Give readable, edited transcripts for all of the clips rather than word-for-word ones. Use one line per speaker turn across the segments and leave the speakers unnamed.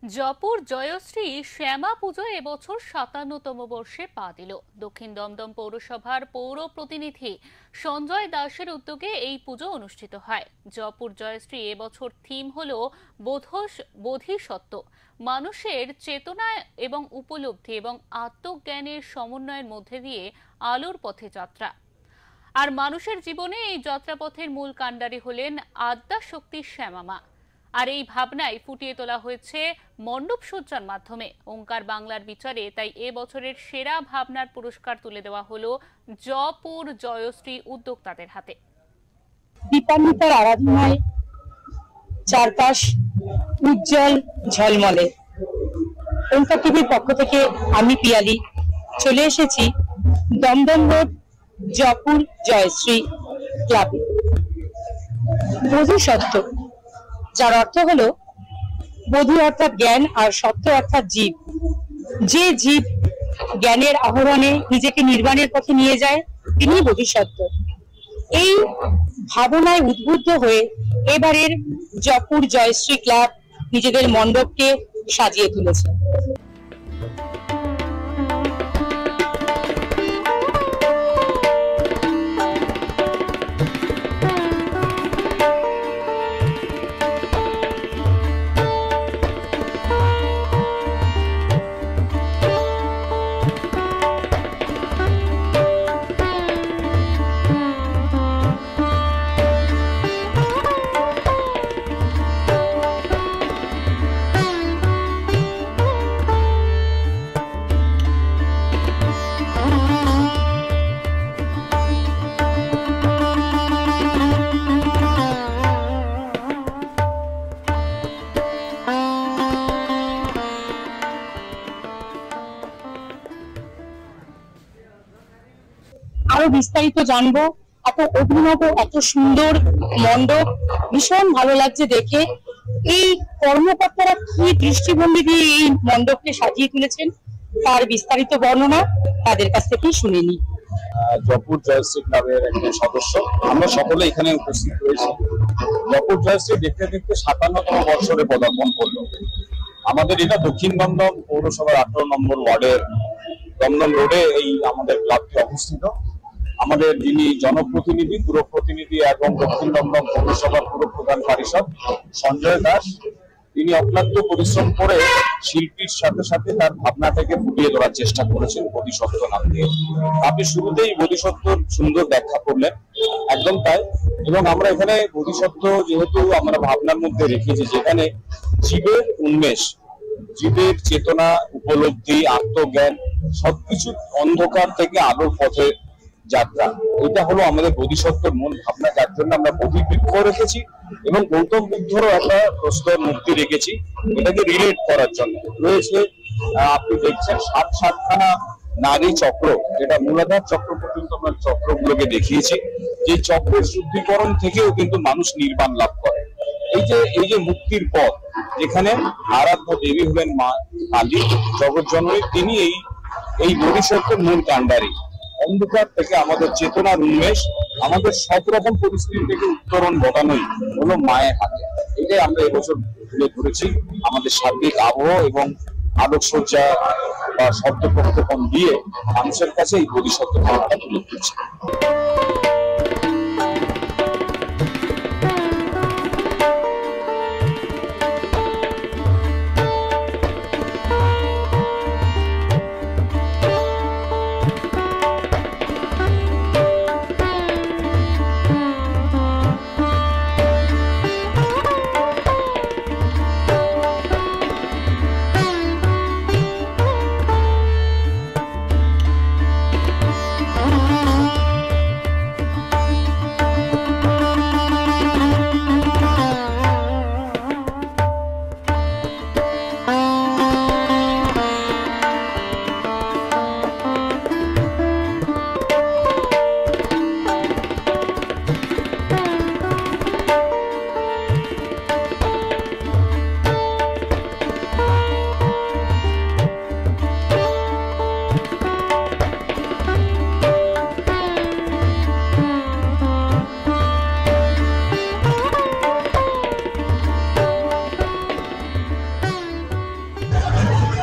জয়পুর জয়শ্রী শ্যামা পুজো এবছর ৫৭তম বর্ষে পা দিল। দক্ষিণ দমদম পৌরসভার পৌর প্রতিনিধি সঞ্জয় দাসের উদ্যোগে এই পুজো অনুষ্ঠিত হয়। জয়পুর জয়শ্রী এবছর থিম হল বোধিসত্ত্ব, মানুষের চেতনা এবং উপলব্ধি এবং আত্মজ্ঞানের সমন্বয়ের মধ্যে দিয়ে আলোর পথে যাত্রা। আর মানুষের জীবনে এই যাত্রাপথের মূল কাণ্ডারি হলেন আদ্যাশক্তি শ্যামা মা। আর এই ভাবনায় ফুটিয়ে তোলা হয়েছে মণ্ডপ সজ্জার মাধ্যমে। ওঙ্কার বাংলার বিচারে তাই এবছরের সেরা ভাবনার পুরস্কার তুলে দেওয়া হলো জয়পুর জয়শ্রী উদ্যোক্তাদের হাতে।
দীপান্বিতার আরাধনায় চারপাশ উজ্জ্বল ঝলমলে। ওঙ্কার টিভির পক্ষ থেকে আমি পিয়ালি চলে এসেছি দমদম রোড জয়পুর জয়শ্রী ক্লাবে। বোধিসত্ত্ব, যার অর্থ হলো বোধি অর্থাৎ জ্ঞান আর সত্ত্ব অর্থাৎ জীব। যে জীব জ্ঞানের আহরণে নিজেকে নির্বাণের পথে নিয়ে যায় তিনি বোধিসত্ত্ব। এই ভাবনায় উদ্বুদ্ধ হয়ে এবারের জয়পুর জয়শ্রী ক্লাব নিজেদের মণ্ডপকে সাজিয়ে তুলেছে। আরো বিস্তারিত জানবো। এত অভিনব, এত সুন্দর মণ্ডপ, ভীষণ ভালো লাগছে দেখে। এই কর্মকর্তারা কি দৃষ্টিভঙ্গি দিয়ে এই মণ্ডপকে সাজিয়ে তুলেছেন তার বিস্তারিত বর্ণনা তাদের কাছ থেকেই শুনে নিই।
জয়পুর জয়শ্রী ক্লাবের একজন সদস্য, আমরা সকলে এখানে উপস্থিত হয়েছি। জয়পুর জয়শ্রী দেখতে দেখতে ৫৭তম বর্ষরে পদার্পণ করলো। আমাদের এটা দক্ষিণ দমদম পৌরসভার ১৮ নম্বর ওয়ার্ডের দমদম রোডে এই আমাদের ক্লাবটি অবস্থিত। আমাদের যিনি জনপ্রতিনিধি, পুর প্রতিনিধি এবং দক্ষিণ দমদম পৌরসভার পুর প্রধান পারিষদ সঞ্জয় দাস, তিনি অক্লান্ত পরিশ্রম করে শিল্পীর সাথে সাথে তার ভাবনাটাকে ফুটিয়ে তোলার চেষ্টা করেছেন বোধিসত্ত্ব নাম দিয়ে। আপনি শুরুতেই বোধিসত্ত্বর সুন্দর ব্যাখ্যা করলেন, একদম তাই। এবং আমরা এখানে বোধিসত্ত্ব যেহেতু আমরা ভাবনার মধ্যে রেখেছি, যেখানে জীবের উন্মেষ, জীবের চেতনা, উপলব্ধি, আত্মজ্ঞান সবকিছু অন্ধকার থেকে আলোর পথে যাত্রা, এটা হলো আমাদের বোধিসত্ত্বর মূল ভাবনা। যার জন্য আমরা বোধি বৃক্ষ রেখেছি এবং গৌতম বুদ্ধরও একটা প্রস্তর মূর্তি রেখেছি এটাকে রিলেট করার জন্য। রয়েছে আপনি দেখছেন ৭খানা নারী চক্র, যেটা মূলাধার চক্র পর্যন্ত আমরা চক্রগুলোকে দেখিয়েছি। যে চক্রের শুদ্ধিকরণ থেকেও কিন্তু মানুষ নির্বাণ লাভ করে। এই যে মুক্তির পথ, যেখানে আরাধ্য দেবী হলেন মা কালী জগৎজননী, তিনি এই বোধিসত্ত্বের মূল কাণ্ডারি। অন্ধকার থেকে আমাদের চেতনার উন্মেষ, আমাদের সব রকম পরিস্থিতি থেকে উত্তরণ ঘটানোই হলো মায়ের হাতে। এটাই আমরা এবছর তুলে ধরেছি। আমাদের সার্বিক আবহ এবং আলোকসজ্জা বা শব্দ প্রক্ষেপণ দিয়ে মানুষের কাছে এই বোধিসত্ত্ব ভাবটা তুলে ধরছি।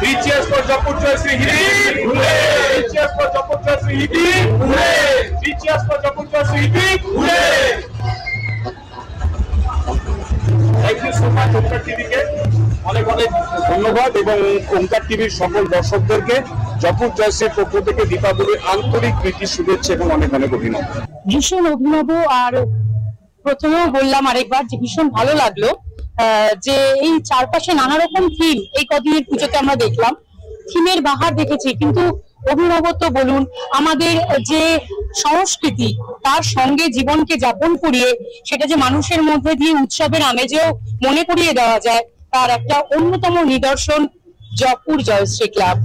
Three cheers for Japur Jayashree Hidi. Hooray! Three cheers for Japur Jayashree Hidi. Hooray! Three cheers for Japur Jayashree Hidi. Hooray! Thank you so much ওঙ্কার টিভিকে অনেক অনেক ধন্যবাদ এবং ওঙ্কার টিভির সকল দর্শকদেরকে জপুর জয়শ্রীর পক্ষ থেকে দীপাবলির আন্তরিক প্রীতি শুভেচ্ছা এবং অনেক অনেক অভিনন্দন।
ভীষণ অভিনব। আর প্রথমেও বললাম আরেকবার যে ভীষণ ভালো লাগলো যে এই চারপাশে নানা রকম থিম এই কদিনের পুজোতে আমরা দেখলাম, থিমের বাহার দেখেছি, কিন্তু অভিনবত্ব বলুন, আমাদের যে সংস্কৃতি তার সঙ্গে জীবনকে যাপন করিয়ে সেটা যে মানুষের মধ্যে দিয়ে উৎসবের আমেজেও মনে করিয়ে দেওয়া যায় তার একটা অন্যতম নিদর্শন জপুর জয়শ্রী ক্লাব।